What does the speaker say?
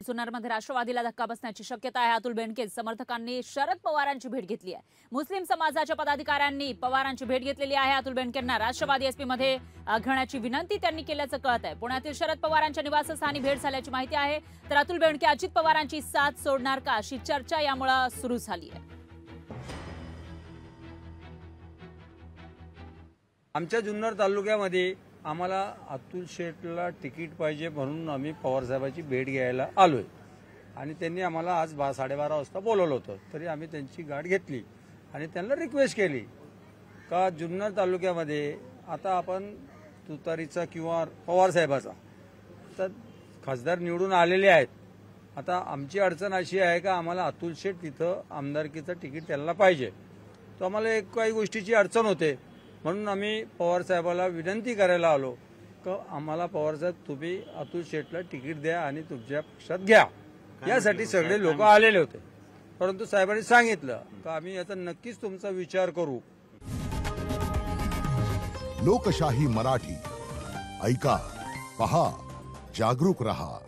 जुन्नरमध्ये राष्ट्रवादीला धक्का बसण्याची शक्यता आहे। अतुल बेनके समर्थकांनी शरद पवारांची भेट घेतली आहे। मुस्लिम समाजाच्या पदाधिकाऱ्यांनी पवारांची भेट घेतलेली आहे। अतुल बेनकेंना राष्ट्रवादी एसपी मध्ये घेण्याची विनंती त्यांनी केल्याचं कळत आहे। पुण्यातील शरद पवारांच्या निवासस्थानी भेट झाल्याची माहिती आहे। तर अतुल बेनके अजित पवारांची साथ सोडणार का अशी चर्चा यामुळे सुरू झाली आहे। आमच्या जुन्नर तालुक्यामध्ये आम्हाला अतुल शेठला तिकीट पाहिजे म्हणून आम्ही पवारसाहेबांची भेट घ्यायला आलोय आणि त्यांनी आम्हाला आज 12:30 वाजता बोलवलं होतं। तरी आम्ही त्यांची गाठ घेतली आणि त्यांना रिक्वेस्ट केली का जुन्नर तालुक्यामध्ये आता आपण तुतारीचा किंवा पवारसाहेबाचा तर खासदार निवडून आलेले आहेत। आता आमची अडचण अशी आहे का आम्हाला अतुल शेठ तिथं आमदारकीचं तिकीट त्यांना पाहिजे। तो आम्हाला काही गोष्टीची अडचण होते म्हणून आम्ही पवारसाहेबाला विनंती करायला आलो की आम्हाला पवारसाहेब तुम्ही अतुल शेठला तिकीट द्या आणि तुमच्या पक्षात घ्या। यासाठी सगळे लोक आलेले होते, परंतु साहेबांनी सांगितलं की आम्ही याचा नक्कीच तुमचा विचार करू। लोकशाही मराठी ऐका, पहा, जागरूक रहा।